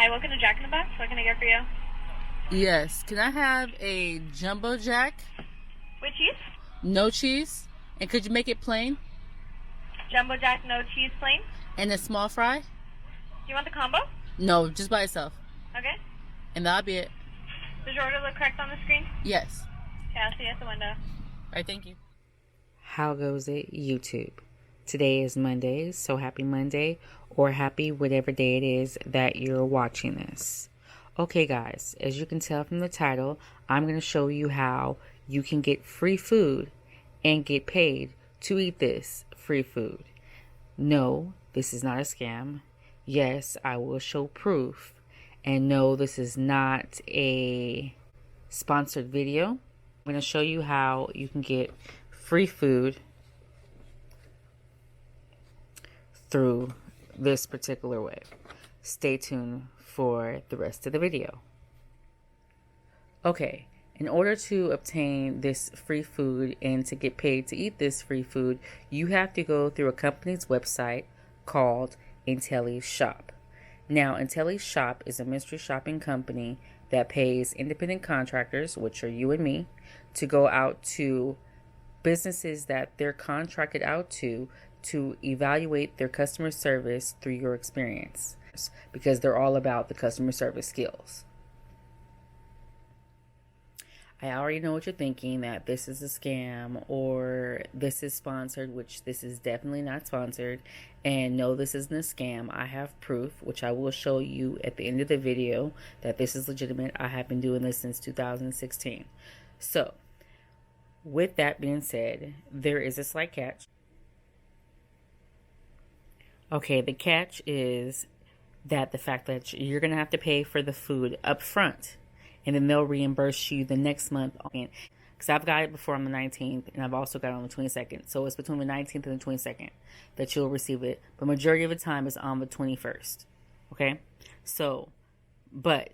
Hi, welcome to Jack in the Box. What can I get for you? Yes. Can I have a jumbo jack? With cheese? No cheese? And could you make it plain? Jumbo Jack, no cheese, plain. And a small fry? Do you want the combo? No, just by itself. Okay. And that'll be it. Does your order look correct on the screen? Yes. Okay, I'll see you at the window. All right, thank you. How goes it, YouTube? Today is Monday, so happy Monday, or happy whatever day it is that you're watching this. Okay, guys, as you can tell from the title, I'm going to show you how you can get free food and get paid to eat this free food. No, this is not a scam. Yes, I will show proof. And no, this is not a sponsored video. I'm going to show you how you can get free food through this particular way. Stay tuned for the rest of the video. Okay, in order to obtain this free food and to get paid to eat this free food, you have to go through a company's website called Intelli's Shop. Now, Intelli's Shop is a mystery shopping company that pays independent contractors, which are you and me, to go out to businesses that they're contracted out to evaluate their customer service through your experience, because they're all about the customer service skills. I already know what you're thinking, that this is a scam or this is sponsored, which this is definitely not sponsored. And no, this isn't a scam. I have proof, which I will show you at the end of the video, that this is legitimate. I have been doing this since 2016. So, with that being said, there is a slight catch. Okay, the catch is that the fact that you're going to have to pay for the food up front, and then they'll reimburse you the next month. Because I've got it before on the 19th, and I've also got it on the 22nd. So it's between the 19th and the 22nd that you'll receive it. But majority of the time is on the 21st. Okay? So, but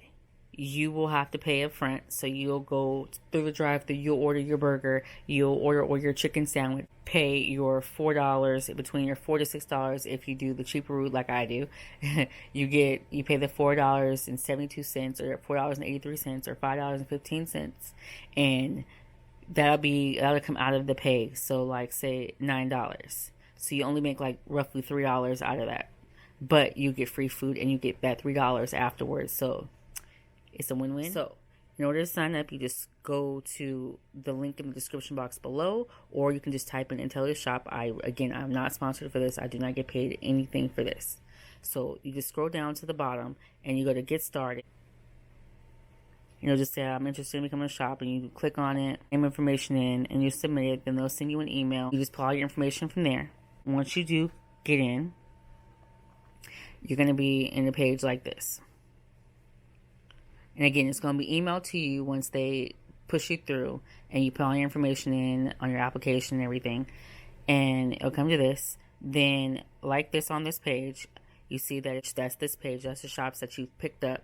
you will have to pay up front. So you'll go through the drive-thru, you'll order your burger, you'll order your chicken sandwich, pay your $4, between your $4 to $6 if you do the cheaper route like I do. you pay the $4.72 or $4.83 or $5.15, and that'll come out of the pay. So like say $9. So you only make like roughly $3 out of that. But you get free food and you get that $3 afterwards. So it's a win-win. So, in order to sign up, you just go to the link in the description box below, or you can just type in Intelli's Shop. I'm not sponsored for this. I do not get paid anything for this. So, you just scroll down to the bottom, and you go to Get Started. Just say, I'm interested in becoming a shop, and you click on it, name information in, and you submit it. Then they'll send you an email. You just pull all your information from there. Once you do get in, you're going to be in a page like this. And again, it's going to be emailed to you once they push you through and you put all your information in on your application and everything. And it'll come to this. Then, like this on this page, you see that that's this page. That's the shops that you've picked up,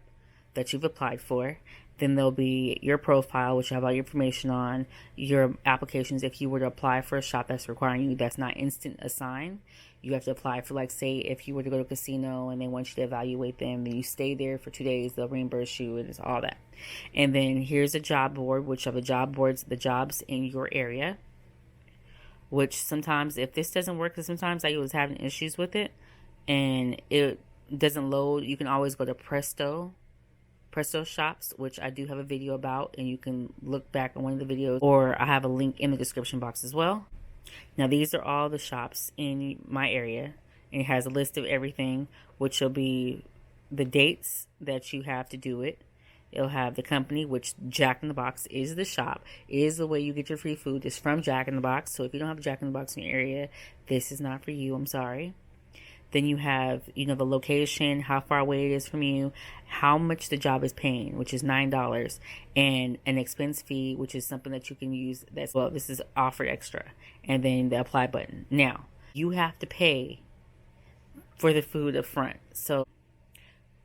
that you've applied for. Then there'll be your profile, which you have all your information on, your applications. If you were to apply for a shop that's requiring you, that's not instant assign. You have to apply for, like, say, if you were to go to a casino and they want you to evaluate them, then you stay there for 2 days, they'll reimburse you, and it's all that. And then here's a job board, which are the job boards, the jobs in your area, which sometimes, if this doesn't work, because sometimes I was having issues with it, and it doesn't load, you can always go to Presto Shops, which I do have a video about, and you can look back on one of the videos, or I have a link in the description box as well. Now, these are all the shops in my area, and it has a list of everything, which will be the dates that you have to do it. It'll have the company, which Jack in the Box is the shop, is the way you get your free food. It's from Jack in the Box, so if you don't have a Jack in the Box in your area, this is not for you. I'm sorry. Then you have, the location, how far away it is from you, how much the job is paying, which is $9, and an expense fee, which is something that you can use. This is offered extra, and then the apply button. Now, you have to pay for the food up front. So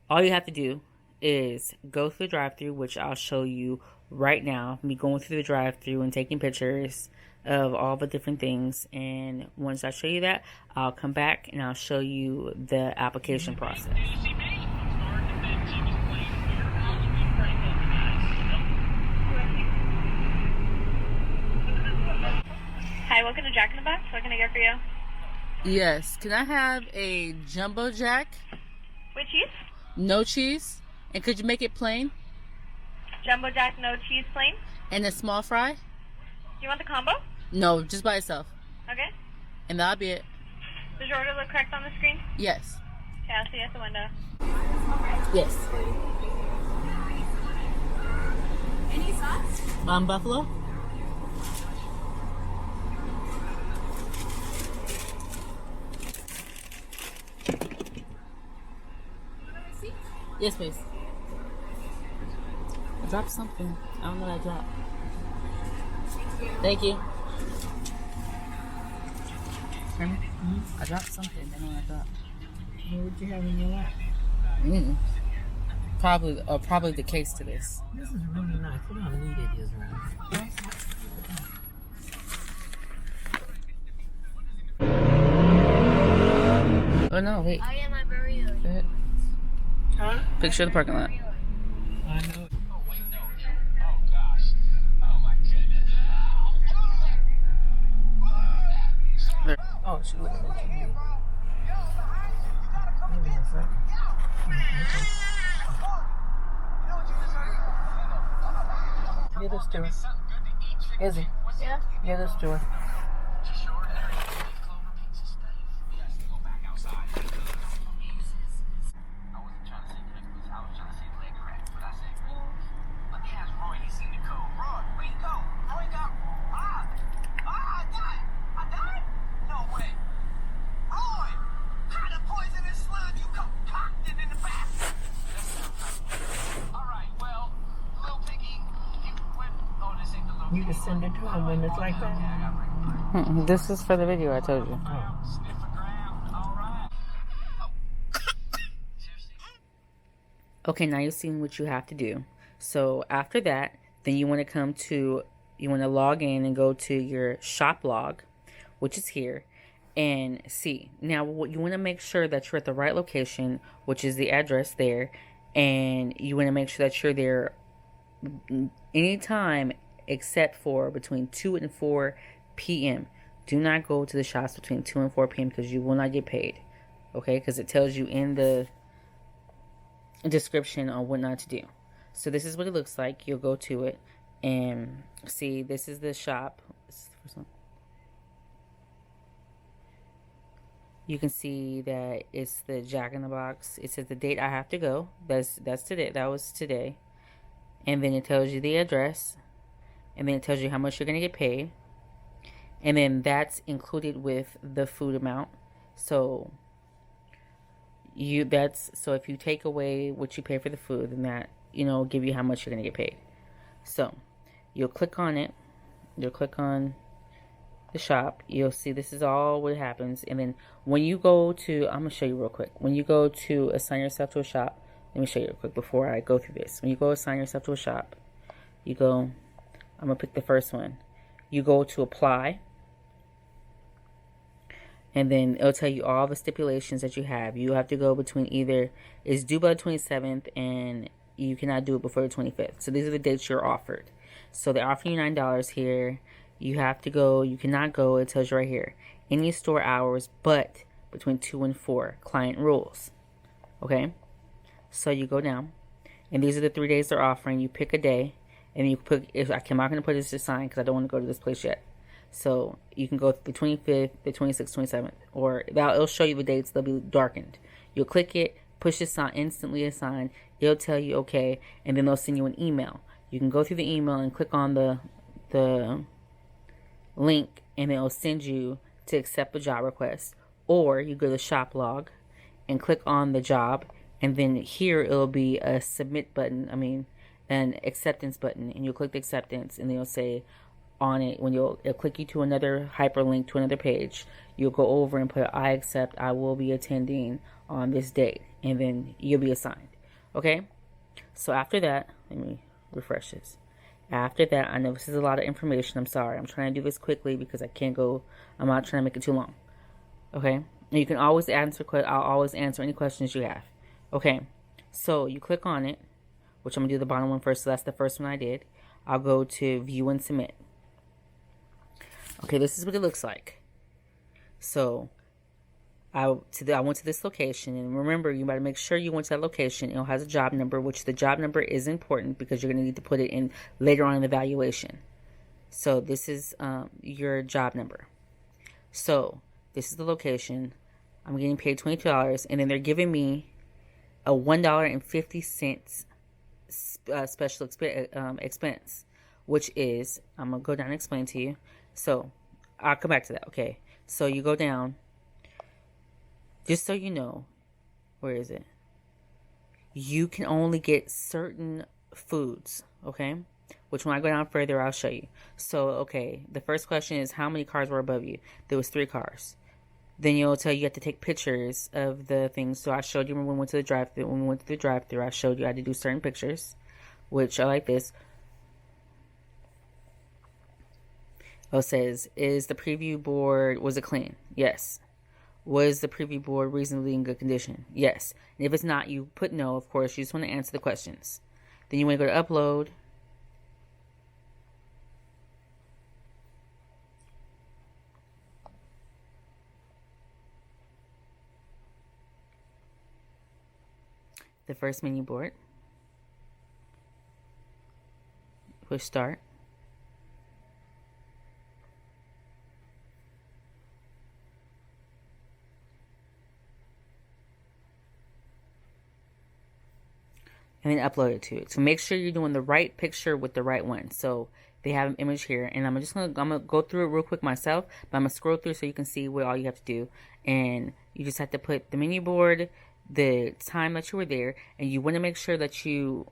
all you have to do is go through the drive-thru, which I'll show you right now. Me going through the drive-thru and taking pictures of all the different things, and once I show you that, I'll come back and I'll show you the application process. Hi, welcome to Jack in the Box. What can I get for you? Yes. Can I have a jumbo jack? With cheese? No cheese? And could you make it plain? Jumbo Jack, no cheese, plain. And a small fry? Do you want the combo? No, just by itself. Okay. And that'll be it. Does your order look correct on the screen? Yes. Okay, I'll see you at the window. Yes. Any sauce? Buffalo? Yes, please. I dropped something. I don't know what I dropped. Thank you. Mm-hmm. I dropped something. I don't know what I dropped. What would you have in your lap? Probably the case to this. This is really nice. Look how neat it is around. Oh no, wait. I am my burrito. Huh? Picture of the parking lot. I know. Oh, she looking at you. Give me a second. Get this to her. Izzy. Yeah? Get this to her. You can send it to him when it's like that. This is for the video I told you. Okay, now you've seen what you have to do. So after that, then you want to log in and go to your shop log, which is here, and see. Now, what you want to make sure that you're at the right location, which is the address there, and you want to make sure that you're there anytime except for between 2 and 4 p.m. Do not go to the shops between 2 and 4 p.m. because you will not get paid. Okay? Because it tells you in the description on what not to do. So this is what it looks like. You'll go to it and see. This is the shop. This is the first one. You can see that it's the Jack in the Box. It says the date I have to go. That's today. That was today. And then it tells you the address. And then it tells you how much you're going to get paid. And then that's included with the food amount. So if you take away what you pay for the food, then that, give you how much you're going to get paid. So you'll click on it. You'll click on the shop. You'll see this is all what happens. And then when you go to, I'm going to show you real quick. When you go to assign yourself to a shop, let me show you real quick before I go through this. When you go assign yourself to a shop, you go, I'm going to pick the first one. You go to apply. And then it'll tell you all the stipulations that you have. You have to go between it's due by the 27th and you cannot do it before the 25th. So these are the dates you're offered. So they're offering you $9 here. You have to go. You cannot go. It tells you right here. Any store hours but between 2 and 4. Client rules. Okay? So you go down. And these are the 3 days they're offering. You pick a day. And you put, I'm not going to put this to sign because I don't want to go to this place yet. So you can go the 25th, the 26th, 27th. Or it'll show you the dates. They'll be darkened. You'll click it, push the sign, instantly assign. It'll tell you okay. And then they'll send you an email. You can go through the email and click on the link. And it'll send you to accept the job request. Or you go to shop log and click on the job. And then here it'll be a submit button. An acceptance button, and you'll click the acceptance, and then you'll say on it, it'll click you to another hyperlink to another page. You'll go over and put I accept, I will be attending on this date, and then you'll be assigned. Okay? So after that, let me refresh this. After that, I know this is a lot of information. I'm sorry. I'm trying to do this quickly because I'm not trying to make it too long. Okay? And you can always I'll always answer any questions you have. Okay? So you click on it, which I'm going to do the bottom one first. So that's the first one I did. I'll go to view and submit. Okay, this is what it looks like. So I went to this location, and remember, you better make sure you went to that location. It has a job number, which the job number is important because you're going to need to put it in later on in the evaluation. So this is your job number. So this is the location. I'm getting paid $22, and then they're giving me a $1.50 special expense, which is, I'm gonna go down and explain to you. So I'll come back to that. Okay, so you go down. Just so you know, where is it? You can only get certain foods. Okay, which when I go down further, I'll show you. So okay, the first question is how many cars were above you? There was 3 cars. Then you'll tell you have to take pictures of the things. So I showed you when we went to the drive-thru. When we went to the drive-thru, I showed you how to do certain pictures, which I like this. It says, is the preview board, was it clean? Yes. Was the preview board reasonably in good condition? Yes. And if it's not, you put no, of course. You just want to answer the questions. Then you want to go to upload. The first menu board. Push start. And then upload it to it. So make sure you're doing the right picture with the right one. So they have an image here, and I'm gonna go through it real quick myself, but I'm gonna scroll through so you can see what all you have to do. And you just have to put the menu board, the time that you were there, and you want to make sure that you,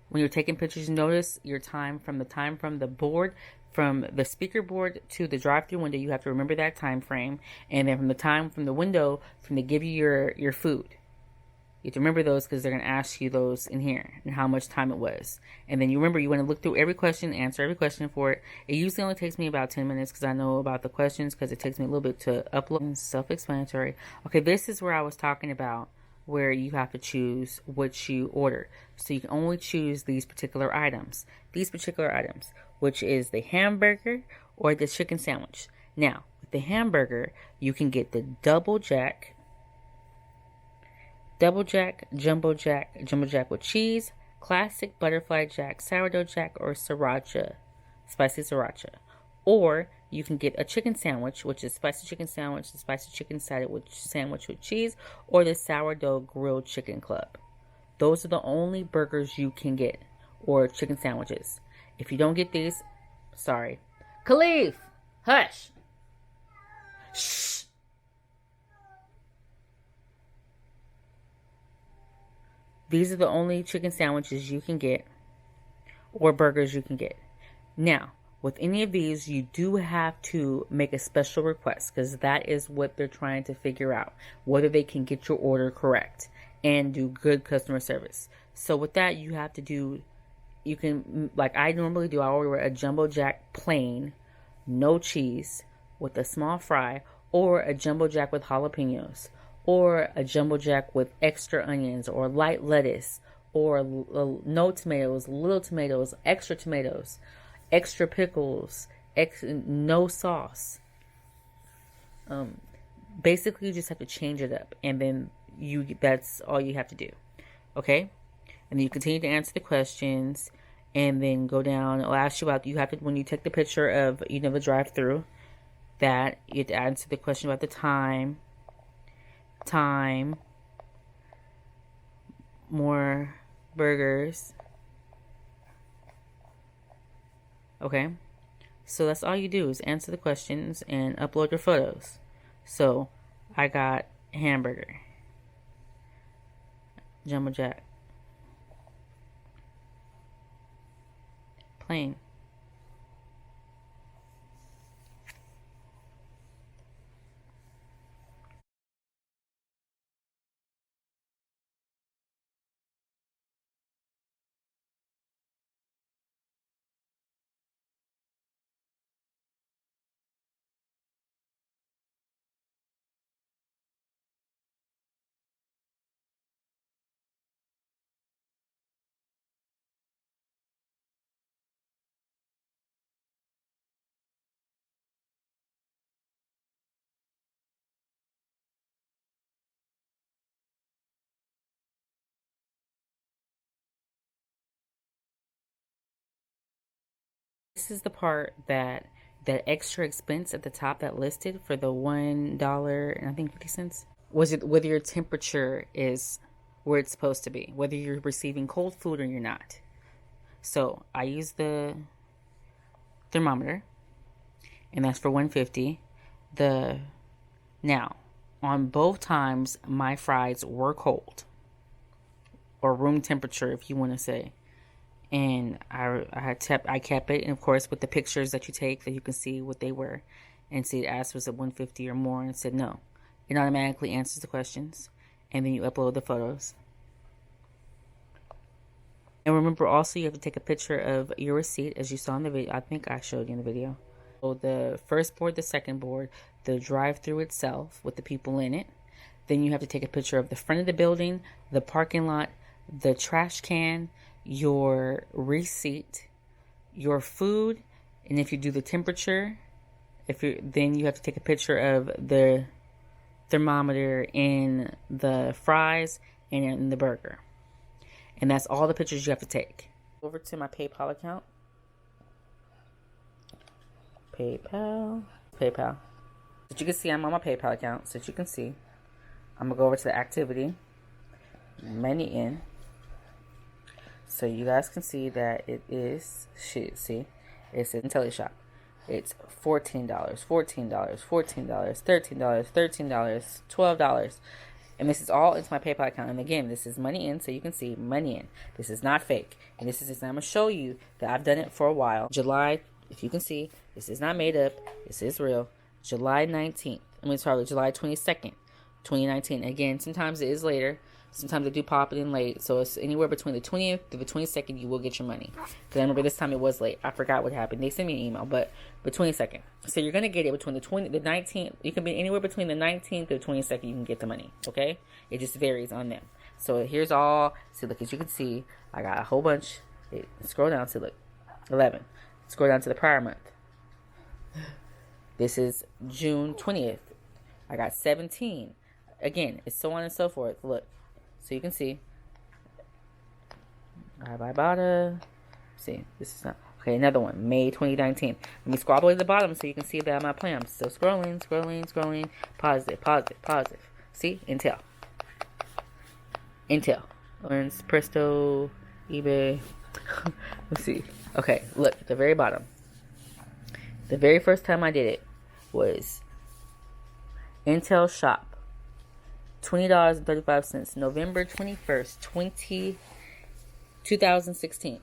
when you're taking pictures, notice your time from the board, from the speaker board to the drive-through window. You have to remember that time frame, and then from the time from the window, from to give you your food. You have to remember those because they're going to ask you those in here and how much time it was. And then you remember you want to look through every question, answer every question for it. It usually only takes me about 10 minutes because I know about the questions because it takes me a little bit to upload. Self-explanatory. Okay, this is where I was talking about where you have to choose what you order. So you can only choose these particular items. Which is the hamburger or the chicken sandwich. Now, with the hamburger, you can get the double jack, jumbo jack with cheese, classic butterfly jack, sourdough jack, or sriracha, spicy sriracha. Or you can get a chicken sandwich, which is spicy chicken sandwich, the spicy chicken sandwich with cheese, or the sourdough grilled chicken club. Those are the only burgers you can get, or chicken sandwiches. If you don't get these, sorry. Khalif, hush. Shh. These are the only chicken sandwiches you can get or burgers you can get. Now, with any of these, you do have to make a special request because that is what they're trying to figure out, whether they can get your order correct and do good customer service. So with that, you have to do, you can, like I normally do, I order a jumbo jack plain, no cheese, with a small fry, or a jumbo jack with jalapenos, or a jumbo jack with extra onions or light lettuce, or no tomatoes, little tomatoes, extra pickles, no sauce. Basically, you just have to change it up, and then that's all you have to do. Okay, and then you continue to answer the questions, and then go down. I'll ask you about, you have to, when you take the picture of the drive-through, that you have to answer the question about the time, more burgers. Okay, so that's all you do is answer the questions and upload your photos. So I got hamburger, jumbo jack, plain, This is the part that extra expense at the top that listed for the $1 and I think 50 cents was it whether your temperature is where it's supposed to be, whether you're receiving cold food or you're not. So I use the thermometer, and that's for 150. Now on both times my fries were cold, or room temperature if you want to say. And I kept it, and of course with the pictures that you take that you can see what they were, and see it asked was it 150 or more, and it said no. It automatically answers the questions, and then you upload the photos. And remember also you have to take a picture of your receipt as you saw in the video. I think I showed you in the video. So the first board, the second board, the drive-through itself with the people in it. Then you have to take a picture of the front of the building, the parking lot, the trash can, your receipt, your food, and if you do the temperature, then you have to take a picture of the thermometer in the fries and in the burger. And that's all the pictures you have to take. Over to my PayPal account. PayPal. So you can see I'm on my PayPal account. So you can see, I'm gonna go over to the activity, money in. So you guys can see that it is, see, it's in Teleshop. It's $14, $14, $14, $13, $13, $12. And this is all into my PayPal account. And again, this is money in, so you can see money in. This is not fake. And this is, I'm going to show you that I've done it for a while. July, if you can see, this is not made up. This is real. July 19th. July 22nd, 2019. Again, sometimes it is later. Sometimes they do pop it in late. So it's anywhere between the 20th to the 22nd, you will get your money. Because I remember this time it was late. I forgot what happened. They sent me an email, but the 22nd. So you're going to get it between the 19th. You can be anywhere between the 19th to the 22nd, you can get the money. Okay? It just varies on them. So here's all. See, look, as you can see, I got a whole bunch. Scroll down to, look, 11. Scroll down to the prior month. This is June 20th. I got 17. Again, it's so on and so forth. Look. So you can see. See, this is not. Okay, another one. May 2019. Let me scroll all the way to the bottom so you can see that I'm not playing. I'm still scrolling. Positive. See? Intel. Lawrence, Presto, eBay. Let's see. Okay, look, at the very bottom. The very first time I did it was Intel Shop. $20.35, November 21st, 2016.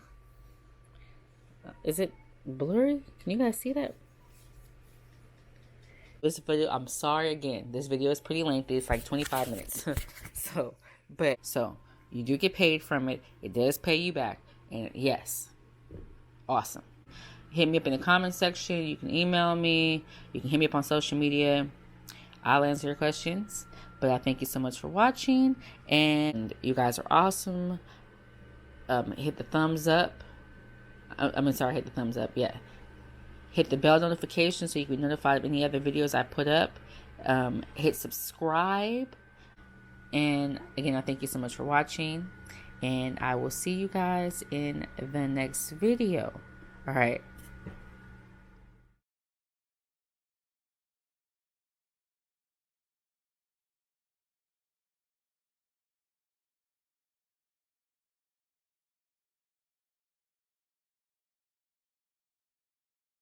Is it blurry? Can you guys see that? This video, I'm sorry again. This video is pretty lengthy. It's like 25 minutes. So you do get paid from it. It does pay you back. And yes, awesome. Hit me up in the comment section. You can email me. You can hit me up on social media. I'll answer your questions. But I thank you so much for watching, and you guys are awesome. Hit the thumbs up. Hit the thumbs up. Yeah. Hit the bell notification so you can be notified of any other videos I put up. Hit subscribe. And again, I thank you so much for watching, and I will see you guys in the next video. All right.